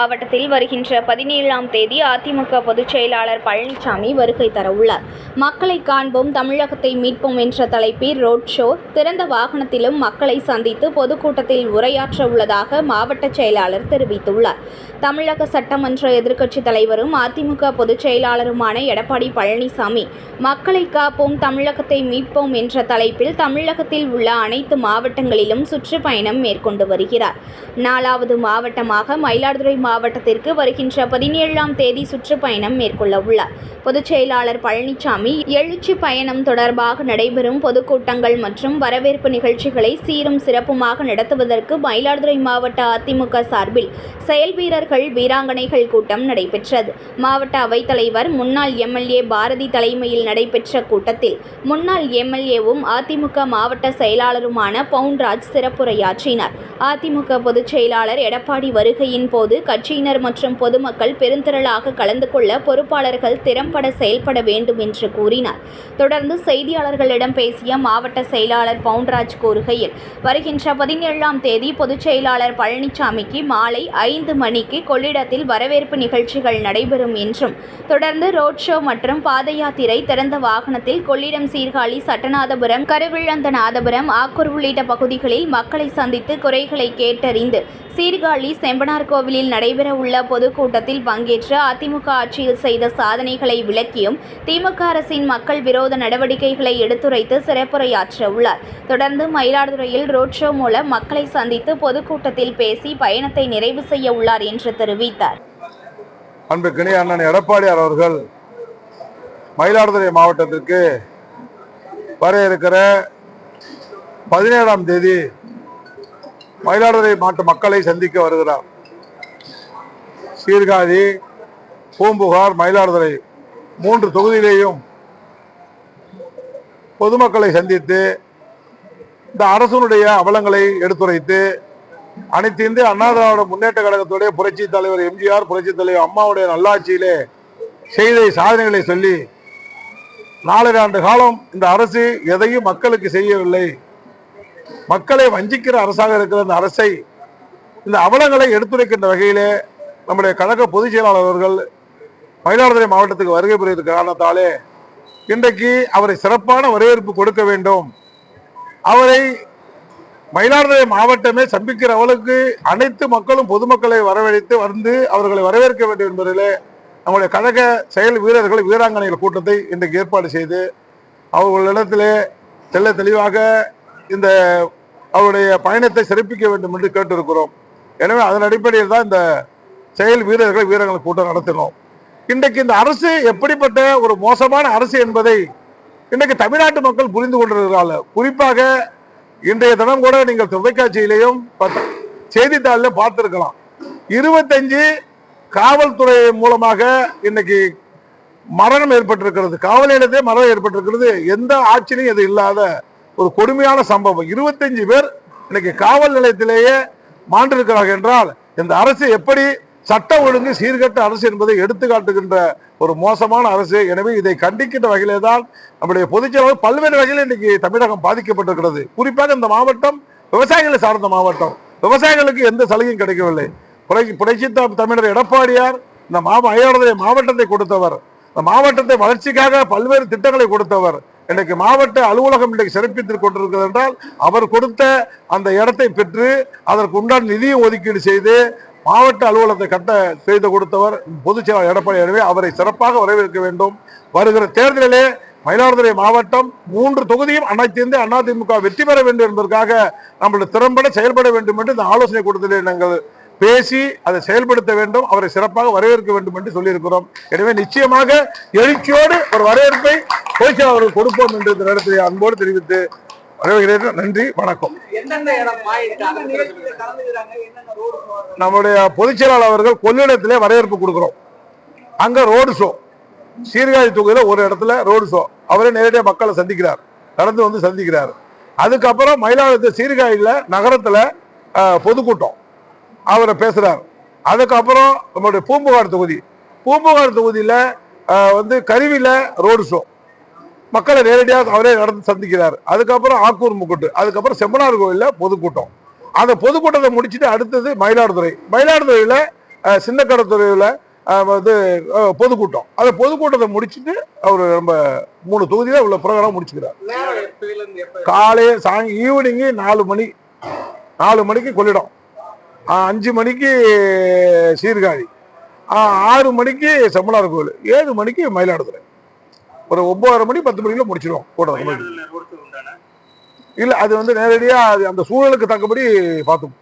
மாவட்டத்தில் வருகின்ற 17ஆம் தேதி அதிமுக பொதுச் செயலாளர் பழனிசாமி வருகை தரவுள்ளார். மக்களை காண்போம், தமிழகத்தை மீட்போம் என்ற தலைப்பில் ரோட் ஷோ, திறந்த வாகனத்திலும் மக்களை சந்தித்து பொதுக்கூட்டத்தில் உரையாற்ற உள்ளதாக மாவட்ட செயலாளர் தெரிவித்துள்ளார். தமிழக சட்டமன்ற எதிர்க்கட்சித் தலைவரும் அதிமுக பொதுச் செயலாளருமான எடப்பாடி பழனிசாமி மக்களை காப்போம், தமிழகத்தை மீட்போம் என்ற தலைப்பில் தமிழகத்தில் உள்ள அனைத்து மாவட்டங்களிலும் சுற்றுப்பயணம் மேற்கொண்டு வருகிறார். 4வது மாவட்டமாக மயிலாடுதுறை மாவட்டத்திற்கு வருகின்ற 17ஆம் தேதி சுற்றுப்பயணம் மேற்கொள்ள உள்ளார். பொதுச் செயலாளர் பழனிசாமி எழுச்சி பயணம் தொடர்பாக நடைபெறும் பொதுக்கூட்டங்கள் மற்றும் வரவேற்பு நிகழ்ச்சிகளை சீரும் சிறப்புமாக நடத்துவதற்கு மயிலாடுதுறை மாவட்ட அதிமுக சார்பில் செயல் வீரர்கள் வீராங்கனைகள் கூட்டம் நடைபெற்றது. மாவட்ட அவைத்தலைவர் முன்னாள் எம்எல்ஏ பாரதி தலைமையில் நடைபெற்ற கூட்டத்தில் முன்னாள் எம்எல்ஏவும் அதிமுக மாவட்ட செயலாளருமான பவுன்ராஜ் சிறப்புரையாற்றினார். அதிமுக பொதுச் செயலாளர் எடப்பாடி வருகையின் போது கட்சியினர் மற்றும் பொதுமக்கள் பெருந்திரளாக கலந்து கொள்ள பொறுப்பாளர்கள் திறம்பட செயல்பட வேண்டும் என்று கூறினார். தொடர்ந்து செய்தியாளர்களிடம் பேசிய மாவட்ட செயலாளர் பவுன்ராஜ் கூறுகையில், வருகின்ற 17ஆம் தேதி பொதுச் செயலாளர் பழனிசாமிக்கு மாலை 5 மணிக்கு கொள்ளிடத்தில் வரவேற்பு நிகழ்ச்சிகள் நடைபெறும் என்றும், தொடர்ந்து ரோட் ஷோ மற்றும் பாத யாத்திரை, திறந்த வாகனத்தில் கொள்ளிடம், சீர்காழி, சட்டநாதபுரம், கருவிழந்தநாதபுரம், ஆக்கூர் உள்ளிட்ட பகுதிகளில் மக்களை சந்தித்து குறைகளை கேட்டறிந்து சீர்காழி செம்பனார் கோவிலில் நடைபெற உள்ள பொதுக்கூட்டத்தில் பங்கேற்று அதிமுக ஆட்சியில் செய்த சாதனைகளை விளக்கியும் திமுக அரசின் மக்கள் விரோத நடவடிக்கைகளை எடுத்துரைத்து சிறப்புரையாற்ற உள்ளார். தொடர்ந்து மயிலாடுதுறையில் ரோட் ஷோ மூலம் மக்களை சந்தித்து பொதுக்கூட்டத்தில் பேசி பயணத்தை நிறைவு செய்ய உள்ளார் என்று தெரிவித்தார். அன்புக்கினிய அண்ணன் எடப்பாடியார் அவர்கள் மயிலாடுதுறை மாவட்டத்திற்கு வர இருக்கிற 17ஆம் தேதி மயிலாடுதுறை மாவட்ட மக்களை சந்திக்க வருகிறார். சீர்காழி, பூம்புகார், மயிலாடுதுறை 3 தொகுதியிலேயும் பொதுமக்களை சந்தித்து இந்த அரசனுடைய அவலங்களை எடுத்துரைத்து அனைத்து இந்திய அண்ணா திராவிட முன்னேற்ற கழகத்துடைய புரட்சி தலைவர் எம்ஜிஆர், புரட்சி தலைவர் அம்மாவுடைய நல்லாட்சியிலே செய்த சாதனைகளை சொல்லி 4 ஆண்டு காலம் இந்த அரசு எதையும் மக்களுக்கு செய்யவில்லை, மக்களை வஞ்சிக்கிற அரசாக இருக்கிற இந்த அரசை, இந்த அவலங்களை எடுத்துரைக்கின்ற வகையிலே நம்முடைய கழக பொதுச் செயலாளர் அவர்கள் மயிலாடுதுறை மாவட்டத்துக்கு வருகை புரிவதற்கு காரணத்தாலே இன்றைக்கு அவரை சிறப்பான வரவேற்பு கொடுக்க வேண்டும். அவரை மயிலாடுதுறை மாவட்டமே சம்பிக்கிற அவளுக்கு அனைத்து மக்களும் பொதுமக்களை வரவழைத்து வந்து அவர்களை வரவேற்க வேண்டும் என்பதிலே நம்முடைய கழக செயல் வீரர்கள் வீராங்கனைகள் கூட்டத்தை இன்றைக்கு ஏற்பாடு செய்து அவர்களிடத்திலே தெல்ல தெளிவாக இந்த அவருடைய பயணத்தை சிறப்பிக்க வேண்டும் என்று கேட்டிருக்கிறோம். எனவே அதன் அடிப்படையில் தான் இந்த செயல் வீரர்கள் வீரர்கள் கூட்டம் நடத்தினோம். இன்றைக்கு இந்த அரசு எப்படிப்பட்ட ஒரு மோசமான அரசு என்பதை இன்றைக்கு தமிழ்நாட்டு மக்கள் புரிந்து கொண்டிருக்கிறார்கள். குறிப்பாக இன்றைய தினம் கூட நீங்கள் தொலைக்காட்சியிலையும் செய்தித்தாளில் பார்த்திருக்கலாம். 25 காவல்துறை மூலமாக இன்னைக்கு மரணம் ஏற்பட்டிருக்கிறது, காவல் நிலையத்திலே மரணம் ஏற்பட்டிருக்கிறது. எந்த ஆட்சியிலும் இது இல்லாத ஒரு கொடுமையான சம்பவம். 25 பேர் இன்னைக்கு காவல் நிலையத்திலேயே மாண்டிருக்கிறார்கள் என்றால் இந்த அரசு எப்படி சட்ட ஒழுங்கு சீர்கட்ட அரசு என்பதை எடுத்து காட்டுகின்ற ஒரு மோசமான அரசு. எனவே இதை கண்டிக்கின்ற வகையிலே தான் நம்முடைய பொதுச்செயலாளர் பல்வேறு வகையில் இன்னைக்கு தமிழகம் பாதிக்கப்பட்டிருக்கிறது. குறிப்பாக இந்த மாவட்டம் விவசாயிகளை சார்ந்த மாவட்டம், விவசாயிகளுக்கு எந்த சலுகையும் கிடைக்கவில்லை. புரட்சி தமிழர் எடப்பாடியார் இந்த மயிலாடுதுறை மாவட்டத்தை கொடுத்தவர், இந்த மாவட்டத்தை வளர்ச்சிக்காக பல்வேறு திட்டங்களை கொடுத்தவர். இன்றைக்கு மாவட்ட அலுவலகம் இன்றைக்கு சிறப்பித்துக் கொண்டிருக்கிறது என்றால் அவர் கொடுத்த அந்த இடத்தை பெற்று அதற்கு உண்டான நிதியை ஒதுக்கீடு செய்து மாவட்ட அலுவலகத்தை கட்ட செய்து கொடுத்தவர் பொதுச் செயலாளர் எடப்பாடி. எனவே அவரை சிறப்பாக வரவேற்க வேண்டும். வருகிற தேர்தலிலே மயிலாடுதுறை மாவட்டம் 3 தொகுதியும் அனைத்து அதிமுக வெற்றி பெற வேண்டும் என்பதற்காக நம்மளுடைய திறம்பட செயல்பட வேண்டும் என்று இந்த ஆலோசனை கூட்டத்திலே நாங்கள் பேசி அதை செயல்படுத்த வேண்டும், அவரை சிறப்பாக வரவேற்க வேண்டும் என்று சொல்லியிருக்கிறோம். எனவே நிச்சயமாக எழுச்சியோடு ஒரு வரவேற்பை பொதுச் செயலாளர்கள் கொடுப்போம் என்று இந்த நேரத்தில் அன்போடு தெரிவித்து வரவேற்கிறேன். நன்றி, வணக்கம். நம்முடைய பொதுச் செயலாளர் அவர்கள் கொள்ளிடத்திலே வரவேற்பு கொடுக்கிறோம். அங்க ரோடு ஷோ, சீர்காழி தொகுதியில் ஒரு இடத்துல ரோடு ஷோ, அவரே நேரடியாக மக்களை சந்திக்கிறார், நடந்து வந்து சந்திக்கிறார். அதுக்கப்புறம் மயிலாடுதுறை சீர்காழியில நகரத்துல பொதுக்கூட்டம் அவரை பேசுறார். அதுக்கப்புறம் நம்முடைய பூம்புகார் தொகுதியில வந்து கருவில ரோடு ஷோ, மக்களை நேரடியாக அவரே நடந்து சந்திக்கிறார். அதுக்கப்புறம் ஆக்கூர் முக்கூட்டு, அதுக்கப்புறம் செம்பனார் கோவில்ல பொதுக்கூட்டம். அந்த பொதுக்கூட்டத்தை முடிச்சுட்டு அடுத்தது மயிலாடுதுறையில சின்ன கடத்துறையில் வந்து பொதுக்கூட்டம். அந்த பொதுக்கூட்டத்தை முடிச்சுட்டு அவர் நம்ம 3 தொகுதியில உள்ள ப்ரோக்ராம் முடிச்சுக்கிறார். காலையில் ஈவினிங்கு 4 மணிக்கு கொள்ளிடம், 5 மணிக்கு சீர்காழி, 6 மணிக்கு செம்மனார் கோவில், 7 மணிக்கு மயிலாடுதுறை. ஒரு 9:30 மணி 10 மணிக்குள்ள முடிச்சிடுவோம் கூட்டம். இல்ல அது வந்து நேரடியா அந்த சூழலுக்கு தக்கபடி பார்த்தோம்.